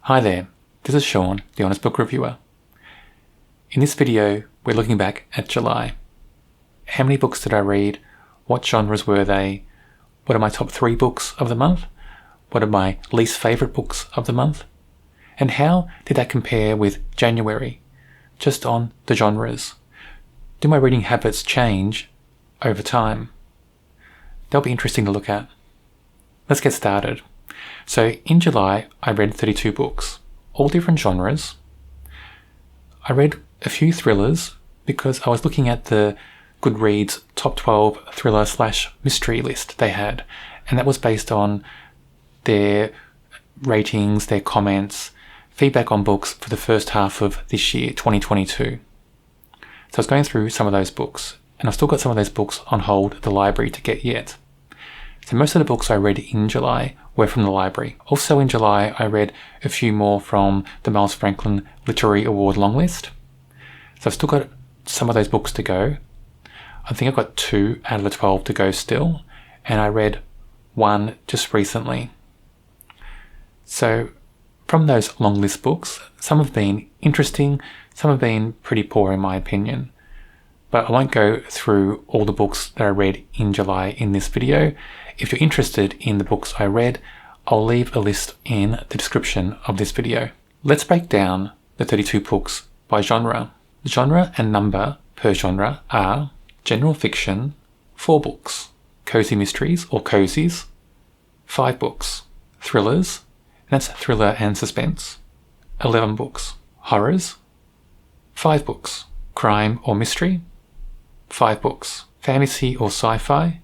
Hi there, this is Sean, the Honest Book Reviewer. In this video, we're looking back at July. How many books did I read? What genres were they? What are my top 3 books of the month? What are my least favourite books of the month? And how did that compare with January? Just on the genres. Do my reading habits change over time? That'll be interesting to look at. Let's get started. So in July, I read 32 books, all different genres. I read a few thrillers because I was looking at the Goodreads top 12 thriller/mystery list they had, and that was based on their ratings, their comments, feedback on books for the first half of this year, 2022. So I was going through some of those books, and I've still got some of those books on hold at the library to get yet. So most of the books I read in July were from the library. Also in July, I read a few more from the Miles Franklin Literary Award longlist. So I've still got some of those books to go. I think I've got 2 out of the 12 to go still, and I read 1 just recently. So from those long list books, some have been interesting, some have been pretty poor in my opinion. But I won't go through all the books that I read in July in this video. If you're interested in the books I read, I'll leave a list in the description of this video. Let's break down the 32 books by genre. The genre and number per genre are general fiction, 4 books, cozy mysteries or cozies, 5 books, thrillers, and that's thriller and suspense, 11 books, horrors, 5 books, crime or mystery, 5 books, fantasy or sci-fi,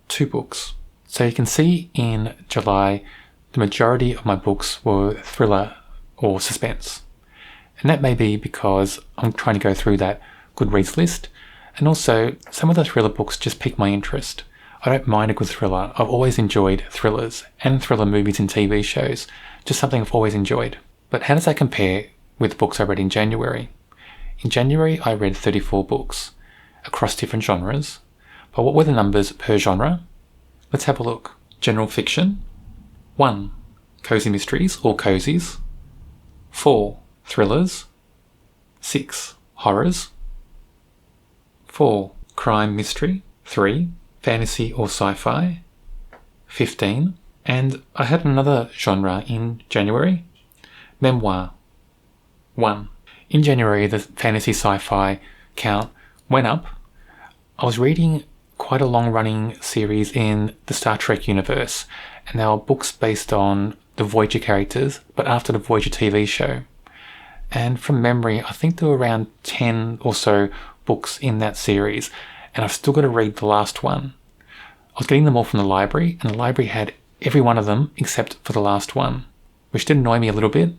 2 books. So you can see in July, the majority of my books were thriller or suspense. And that may be because I'm trying to go through that Goodreads list, and also some of the thriller books just pique my interest. I don't mind a good thriller. I've always enjoyed thrillers and thriller movies and TV shows, just something I've always enjoyed. But how does that compare with the books I read in January? In January, I read 34 books across different genres. But what were the numbers per genre? Let's have a look. General fiction, 1. Cozy mysteries or cozies, 4. Thrillers, 6. Horrors, 4. Crime mystery, 3. Fantasy or sci-fi, 15. And I had another genre in January, memoir, 1. In January, the fantasy sci-fi count went up. I was reading quite a long-running series in the Star Trek universe, and they were books based on the Voyager characters, but after the Voyager TV show. And from memory, I think there were around 10 or so books in that series, and I've still got to read the last one. I was getting them all from the library, and the library had every one of them except for the last one, which did annoy me a little bit,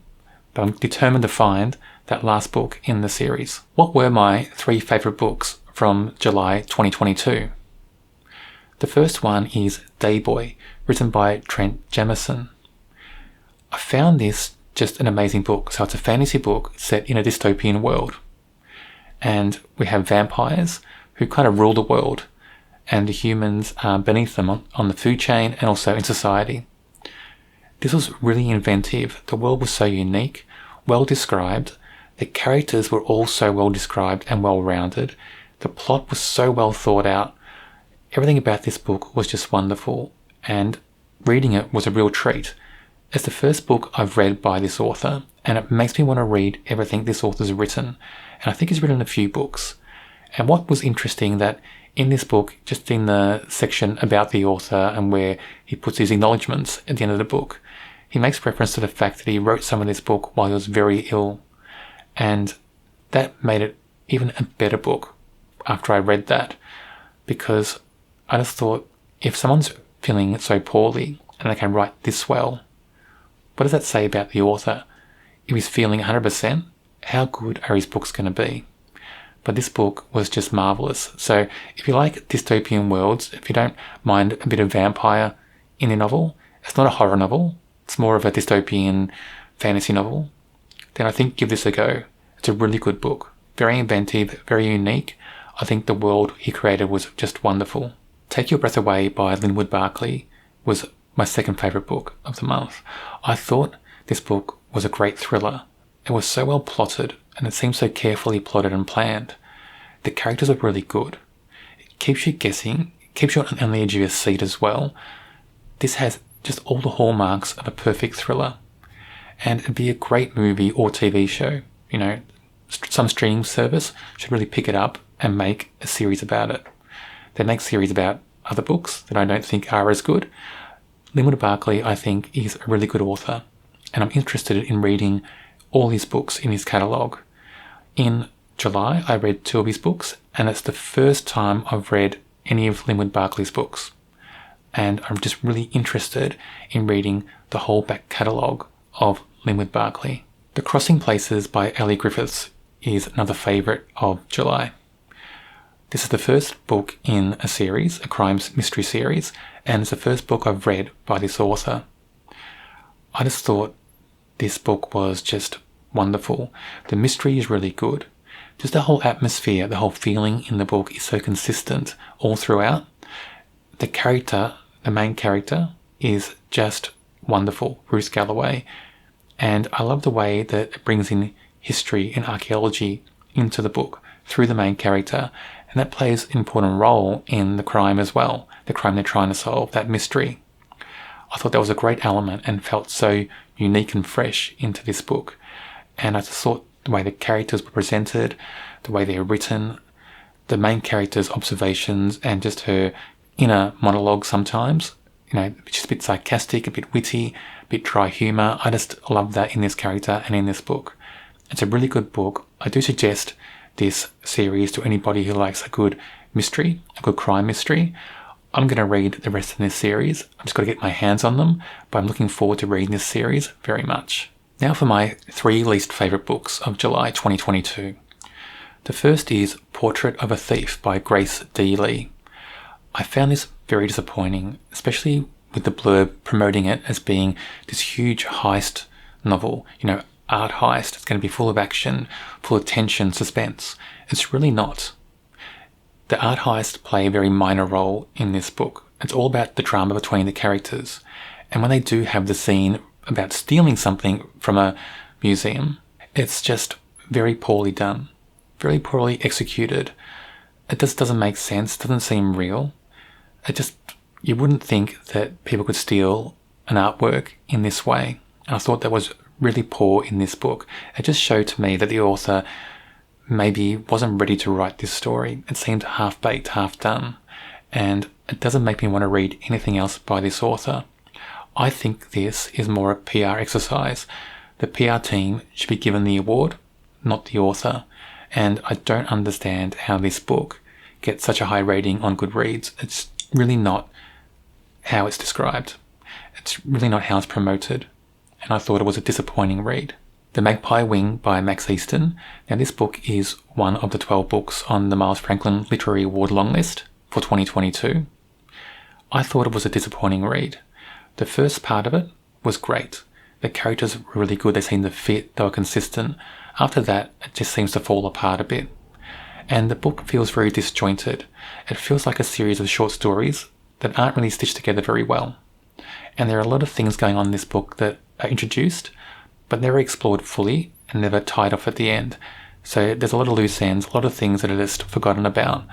but I'm determined to find that last book in the series. What were my 3 favourite books from July 2022? The first one is Day Boy, written by Trent Jamieson. I found this just an amazing book. So it's a fantasy book set in a dystopian world. And we have vampires who kind of rule the world, and the humans are beneath them on the food chain and also in society. This was really inventive. The world was so unique, well described. The characters were all so well described and well rounded. The plot was so well thought out. Everything about this book was just wonderful, and reading it was a real treat. It's the first book I've read by this author, and it makes me want to read everything this author's written. And I think he's written a few books. And what was interesting that in this book, just in the section about the author and where he puts his acknowledgements at the end of the book, he makes reference to the fact that he wrote some of this book while he was very ill. And that made it even a better book after I read that, because I just thought, if someone's feeling so poorly and they can write this well, what does that say about the author? If he's feeling 100%, how good are his books going to be? But this book was just marvellous. So if you like dystopian worlds, if you don't mind a bit of vampire in a novel, it's not a horror novel, it's more of a dystopian fantasy novel, then I think give this a go. It's a really good book. Very inventive, very unique. I think the world he created was just wonderful. Take Your Breath Away by Linwood Barclay was my second favourite book of the month. I thought this book was a great thriller. It was so well plotted, and it seemed so carefully plotted and planned. The characters are really good. It keeps you guessing, keeps you on the edge of your seat as well. This has just all the hallmarks of a perfect thriller. And it'd be a great movie or TV show. You know, some streaming service should really pick it up and make a series about it. They make series about other books that I don't think are as good. Linwood Barclay, I think, is a really good author, and I'm interested in reading all his books in his catalogue. In July, I read 2 of his books, and it's the first time I've read any of Linwood Barclay's books. And I'm just really interested in reading the whole back catalogue of Linwood Barclay. The Crossing Places by Ellie Griffiths is another favourite of July. This is the first book in a series, a crime mystery series, and it's the first book I've read by this author. I just thought this book was just wonderful. The mystery is really good. Just the whole atmosphere, the whole feeling in the book is so consistent all throughout. The character, the main character, is just wonderful, Bruce Galloway. And I love the way that it brings in history and archaeology into the book through the main character. And that plays an important role in the crime as well, the crime they're trying to solve, that mystery. I thought that was a great element and felt so unique and fresh into this book. And I just thought the way the characters were presented, the way they're written, the main character's observations and just her inner monologue sometimes, you know, just a bit sarcastic, a bit witty, a bit dry humour. I just love that in this character and in this book. It's a really good book. I do suggest this series to anybody who likes a good mystery, a good crime mystery. I'm going to read the rest of this series. I've just got to get my hands on them, but I'm looking forward to reading this series very much. Now for my 3 least favourite books of July 2022. The first is Portrait of a Thief by Grace D. Lee. I found this very disappointing, especially with the blurb promoting it as being this huge heist novel, you know, art heist. It's going to be full of action, full of tension, suspense. It's really not. The art heists play a very minor role in this book. It's all about the drama between the characters. And when they do have the scene about stealing something from a museum, it's just very poorly done, very poorly executed. It just doesn't make sense, doesn't seem real. You wouldn't think that people could steal an artwork in this way. And I thought that was really poor in this book. It just showed to me that the author maybe wasn't ready to write this story. It seemed half-baked, half-done. And it doesn't make me want to read anything else by this author. I think this is more a PR exercise. The PR team should be given the award, not the author. And I don't understand how this book gets such a high rating on Goodreads. It's really not how it's described. It's really not how it's promoted. And I thought it was a disappointing read. The Magpie Wing by Max Easton. Now this book is one of the 12 books on the Miles Franklin Literary Award longlist for 2022. I thought it was a disappointing read. The first part of it was great. The characters were really good, they seemed to fit, they were consistent. After that, it just seems to fall apart a bit. And the book feels very disjointed. It feels like a series of short stories that aren't really stitched together very well. And there are a lot of things going on in this book that are introduced, but never explored fully and never tied off at the end. So there's a lot of loose ends, a lot of things that are just forgotten about.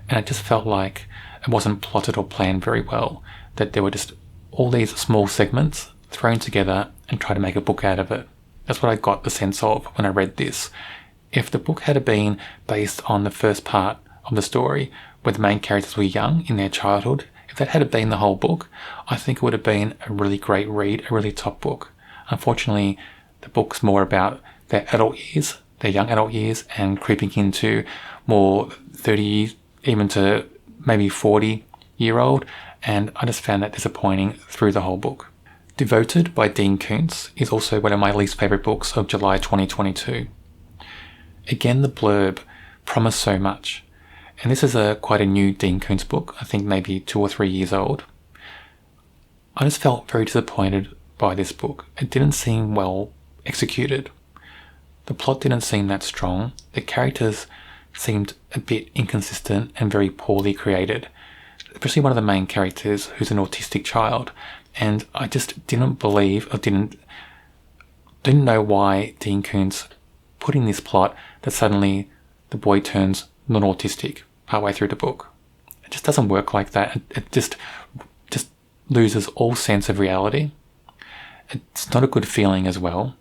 And it just felt like it wasn't plotted or planned very well, that there were just all these small segments thrown together and try to make a book out of it. That's what I got the sense of when I read this. If the book had been based on the first part of the story, where the main characters were young in their childhood, if that had been the whole book, I think it would have been a really great read, a really top book. Unfortunately, the book's more about their adult years, their young adult years, and creeping into more 30, even to maybe 40-year-old, and I just found that disappointing through the whole book. Devoted by Dean Koontz is also one of my least favourite books of July 2022. Again, the blurb promised so much. And this is quite a new Dean Koontz book, I think maybe 2 or 3 years old. I just felt very disappointed by this book. It didn't seem well executed. The plot didn't seem that strong. The characters seemed a bit inconsistent and very poorly created, especially one of the main characters who's an autistic child. And I just didn't didn't know why Dean Koontz put in this plot that suddenly the boy turns non-autistic partway through the book. It just doesn't work like that. It just loses all sense of reality. It's not a good feeling as well.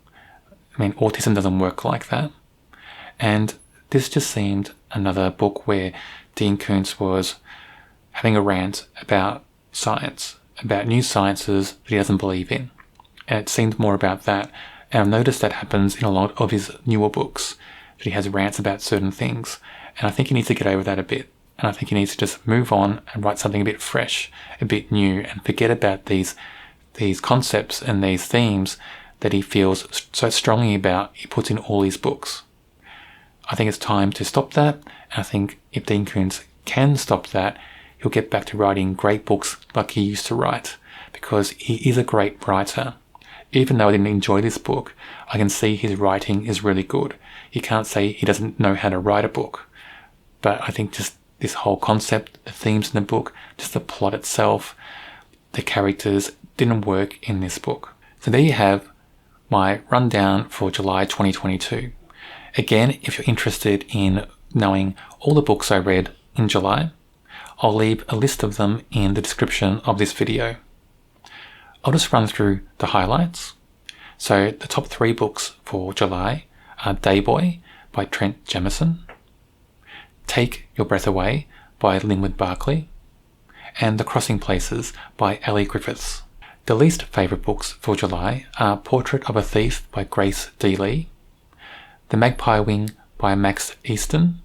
I mean, autism doesn't work like that. And this just seemed another book where Dean Koontz was having a rant about science, about new sciences that he doesn't believe in. And it seemed more about that. And I've noticed that happens in a lot of his newer books, that he has rants about certain things. And I think he needs to get over that a bit. And I think he needs to just move on and write something a bit fresh, a bit new, and forget about these concepts and these themes that he feels so strongly about he puts in all his books. I think it's time to stop that. And I think if Dean Koontz can stop that, he'll get back to writing great books like he used to write, because he is a great writer. Even though I didn't enjoy this book, I can see his writing is really good. He can't say he doesn't know how to write a book. But I think just this whole concept, the themes in the book, just the plot itself, the characters didn't work in this book. So there you have my rundown for July 2022. Again, if you're interested in knowing all the books I read in July, I'll leave a list of them in the description of this video. I'll just run through the highlights. So the top 3 books for July are Day Boy by Trent Jamieson, Take Your Breath Away by Linwood Barclay, and The Crossing Places by Ali Griffiths. The least favourite books for July are Portrait of a Thief by Grace D. Lee, The Magpie Wing by Max Easton,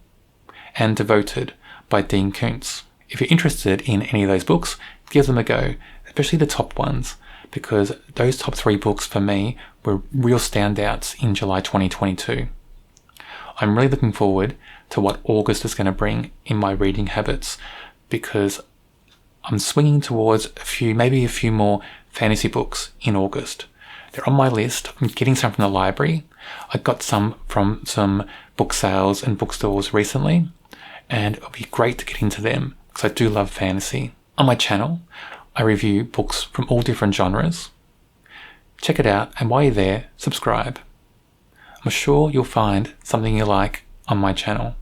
and Devoted by Dean Koontz. If you're interested in any of those books, give them a go, especially the top ones, because those top 3 books for me were real standouts in July 2022. I'm really looking forward to what August is going to bring in my reading habits, because I'm swinging towards maybe a few more fantasy books in August. They're on my list. I'm getting some from the library. I got some from some book sales and bookstores recently, and it'll be great to get into them because I do love fantasy. On my channel, I review books from all different genres. Check it out, and while you're there, subscribe. I'm sure you'll find something you like on my channel.